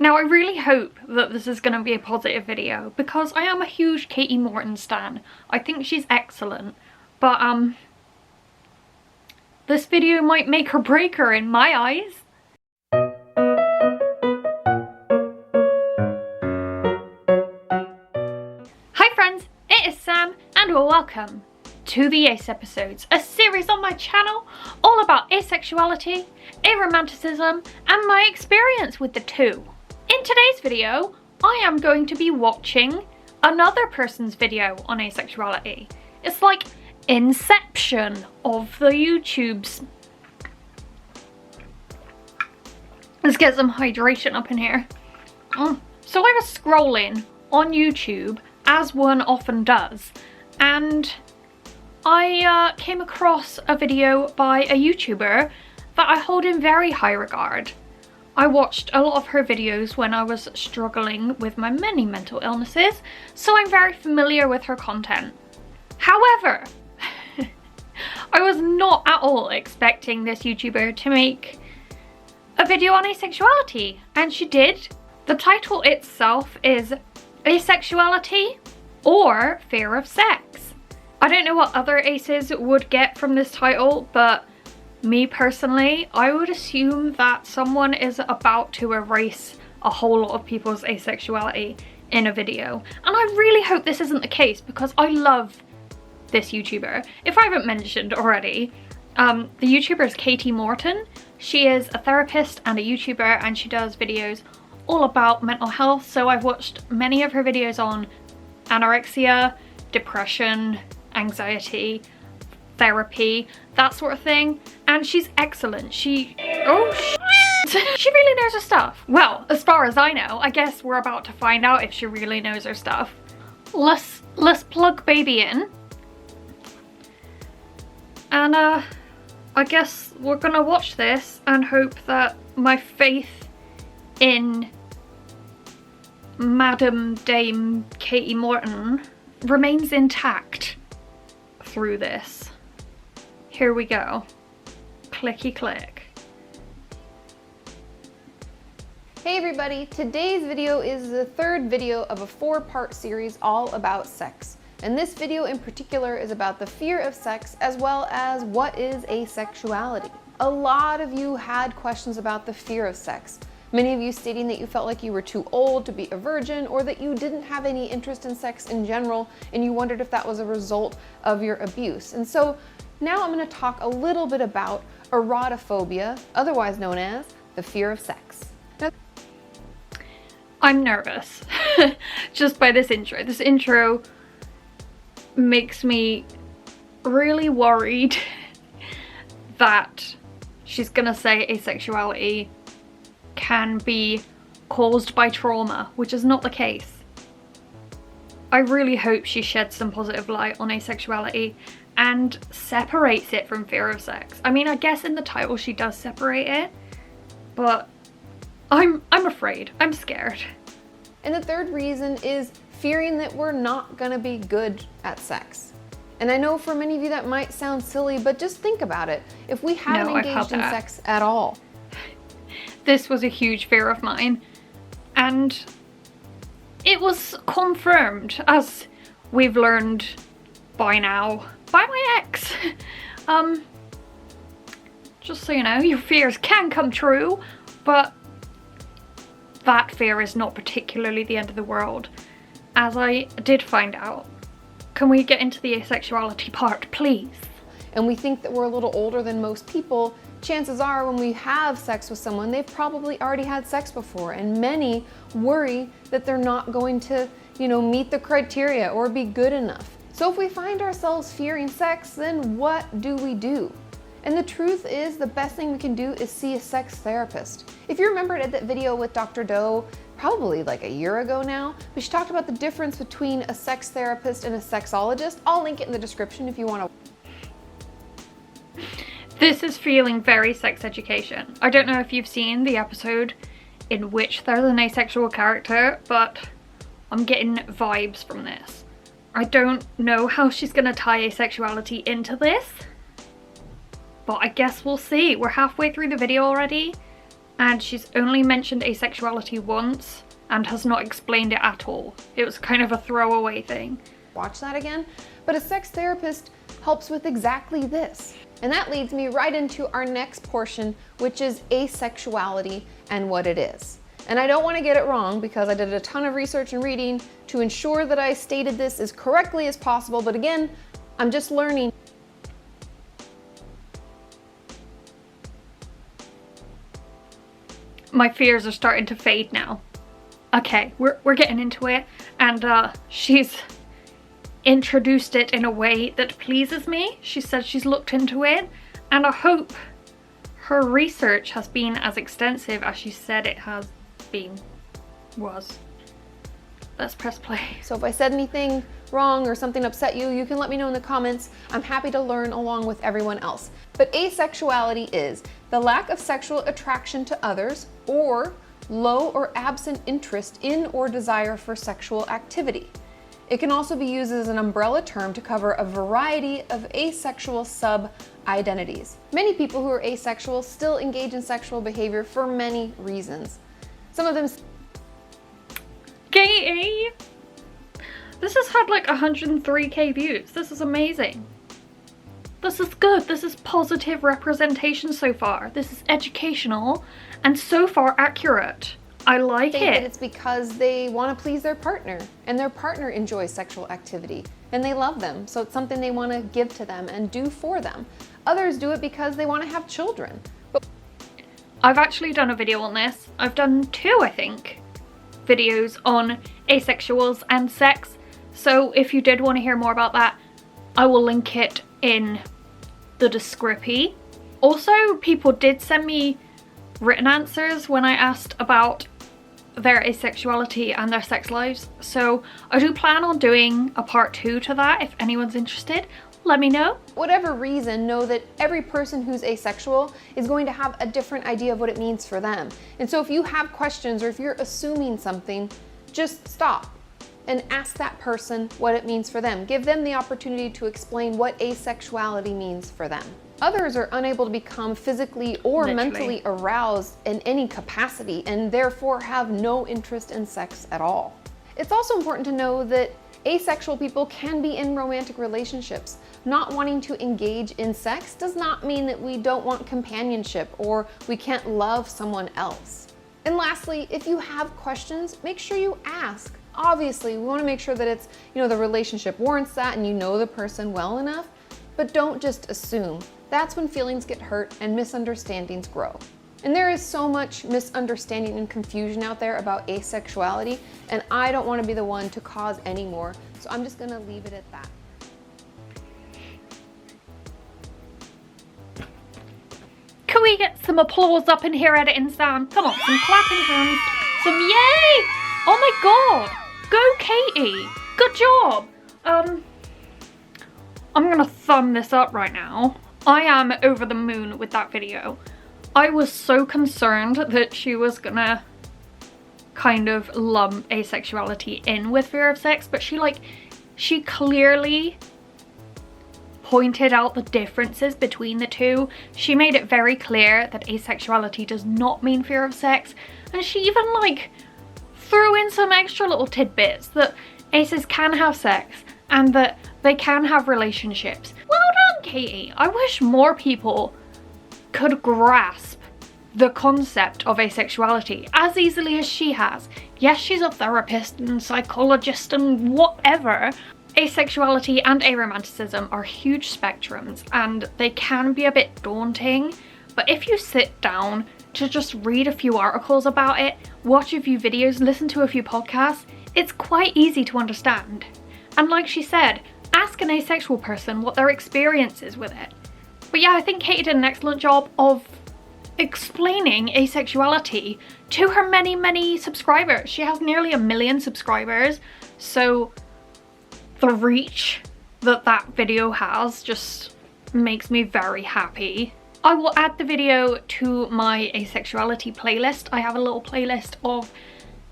Now I really hope that this is going to be a positive video because I am a huge Kati Morton stan. I think she's excellent, but this video might make or break her in my eyes. Hi friends, it is Sam and welcome to the Ace Episodes, a series on my channel all about asexuality, aromanticism and my experience with the two. In today's video, I am going to be watching another person's video on asexuality. It's like Inception of the YouTubes. Let's get some hydration up in here. So I was scrolling on YouTube, as one often does, and I came across a video by a YouTuber that I hold in very high regard. I watched a lot of her videos when I was struggling with my many mental illnesses, so I'm very familiar with her content. However, I was not at all expecting this YouTuber to make a video on asexuality, and she did. The title itself is Asexuality or Fear of Sex. I don't know what other aces would get from this title, but me personally, I would assume that someone is about to erase a whole lot of people's asexuality in a video. And I really hope this isn't the case because I love this YouTuber. If I haven't mentioned already, the YouTuber is Kati Morton. She is a therapist and a YouTuber, and she does videos all about mental health. So I've watched many of her videos on anorexia, depression, anxiety, therapy, that sort of thing, and she's excellent. She really knows her stuff. Well, as far as I know. I guess we're about to find out if she really knows her stuff. Let's plug baby in, and I guess we're gonna watch this and hope that my faith in Madam Dame Kati Morton remains intact through this. Here we go. Clicky click. Hey everybody, today's video is the third video of a 4-part series all about sex. And this video in particular is about the fear of sex as well as what is asexuality. A lot of you had questions about the fear of sex. Many of you stating that you felt like you were too old to be a virgin, or that you didn't have any interest in sex in general and you wondered if that was a result of your abuse. And so now I'm going to talk a little bit about erotophobia, otherwise known as the fear of sex. Now, I'm nervous just by this intro. This intro makes me really worried that she's gonna say asexuality can be caused by trauma, which is not the case. I really hope she sheds some positive light on asexuality and separates it from fear of sex. I mean, I guess in the title she does separate it, but I'm afraid. I'm scared. And the third reason is fearing that we're not gonna be good at sex. And I know for many of you that might sound silly, but just think about it. If we haven't engaged in sex at all. This was a huge fear of mine, and it was confirmed, as we've learned by now, by my ex. Just so you know, your fears can come true, but that fear is not particularly the end of the world, as I did find out. Can we get into the asexuality part, please? And we think that we're a little older than most people. Chances are when we have sex with someone, they've probably already had sex before, and many worry that they're not going to, meet the criteria or be good enough. So if we find ourselves fearing sex, then what do we do? And the truth is, the best thing we can do is see a sex therapist. If you remembered at that video with Dr. Doe, probably like a year ago now, but she talked about the difference between a sex therapist and a sexologist. I'll link it in the description if you want to. This is feeling very sex education. I don't know if you've seen the episode in which there's an asexual character, but I'm getting vibes from this. I don't know how she's gonna tie asexuality into this, but I guess we'll see. We're halfway through the video already, and she's only mentioned asexuality once and has not explained it at all. It was kind of a throwaway thing. Watch that again. But a sex therapist helps with exactly this. And that leads me right into our next portion, which is asexuality and what it is. And I don't want to get it wrong because I did a ton of research and reading to ensure that I stated this as correctly as possible. But again, I'm just learning. My fears are starting to fade now. Okay, we're getting into it, and she's introduced it in a way that pleases me. She said she's looked into it, and I hope her research has been as extensive as she said it was. Let's press play. So if I said anything wrong or something upset you, you can let me know in the comments. I'm happy to learn along with everyone else. But asexuality is the lack of sexual attraction to others or low or absent interest in or desire for sexual activity. It can also be used as an umbrella term to cover a variety of asexual sub-identities. Many people who are asexual still engage in sexual behavior for many reasons. Some of them... Katie! This has had like 103k views. This is amazing. This is good. This is positive representation so far. This is educational and so far accurate. I like it. It's because they want to please their partner, and their partner enjoys sexual activity and they love them. So it's something they want to give to them and do for them. Others do it because they want to have children. But I've actually done a video on this. I've done two, I think, videos on asexuals and sex. So if you did want to hear more about that, I will link it in the description. Also, people did send me written answers when I asked about their asexuality and their sex lives. So I do plan on doing a part 2 to that. If anyone's interested, let me know. Whatever reason, know that every person who's asexual is going to have a different idea of what it means for them. And so if you have questions or if you're assuming something, just stop and ask that person what it means for them. Give them the opportunity to explain what asexuality means for them. Others are unable to become physically or mentally aroused in any capacity and therefore have no interest in sex at all. It's also important to know that asexual people can be in romantic relationships. Not wanting to engage in sex does not mean that we don't want companionship or we can't love someone else. And lastly, if you have questions, make sure you ask. Obviously, we want to make sure that it's, the relationship warrants that and you know the person well enough, but don't just assume. That's when feelings get hurt and misunderstandings grow. And there is so much misunderstanding and confusion out there about asexuality, and I don't want to be the one to cause any more, so I'm just going to leave it at that. Can we get some applause up in here, editing sound? Come on, some clapping hands, some yay! Oh my god! Go Katie! Good job! I'm gonna thumb this up right now. I am over the moon with that video. I was so concerned that she was gonna kind of lump asexuality in with fear of sex, but she clearly pointed out the differences between the two. She made it very clear that asexuality does not mean fear of sex, and she even threw in some extra little tidbits that aces can have sex and that they can have relationships. Well done, Katie. I wish more people could grasp the concept of asexuality as easily as she has. Yes, she's a therapist and psychologist and whatever. Asexuality and aromanticism are huge spectrums and they can be a bit daunting, but if you sit down to just read a few articles about it, watch a few videos, listen to a few podcasts, it's quite easy to understand. And like she said, ask an asexual person what their experience is with it. But yeah, I think Katie did an excellent job of explaining asexuality to her many, many subscribers. She has nearly 1 million subscribers, so the reach that video has just makes me very happy. I will add the video to my asexuality playlist. I have a little playlist of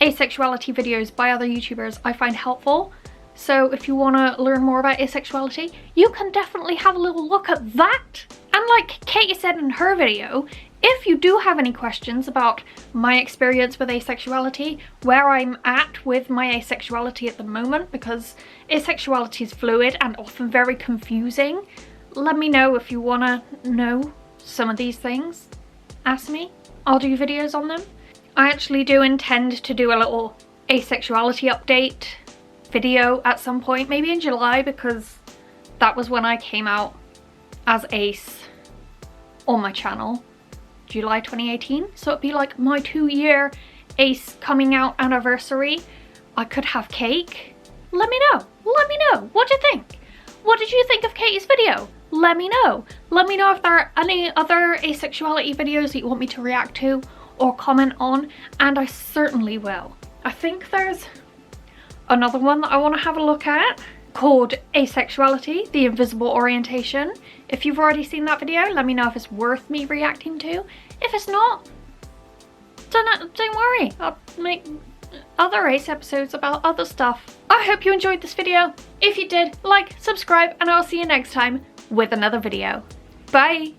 asexuality videos by other YouTubers I find helpful. So if you want to learn more about asexuality, you can definitely have a little look at that. And like Katie said in her video, If you do have any questions about my experience with asexuality, where I'm at with my asexuality at the moment, because asexuality is fluid and often very confusing, let me know if you want to know some of these things. Ask me. I'll do videos on them. I actually do intend to do a little asexuality update video at some point, maybe in July, because that was when I came out as ace on my channel, July 2018. So it'd be like my 2-year ace coming out anniversary. I could have cake. Let me know. Let me know. What do you think? What did you think of Katie's video? Let me know. Let me know if there are any other asexuality videos that you want me to react to or comment on, and I certainly will. I think there's another one that I want to have a look at called Asexuality, the Invisible Orientation. If you've already seen that video, let me know if it's worth me reacting to. If it's not, don't worry. I'll make other ace episodes about other stuff. I hope you enjoyed this video. If you did, like, subscribe, and I'll see you next time with another video. Bye!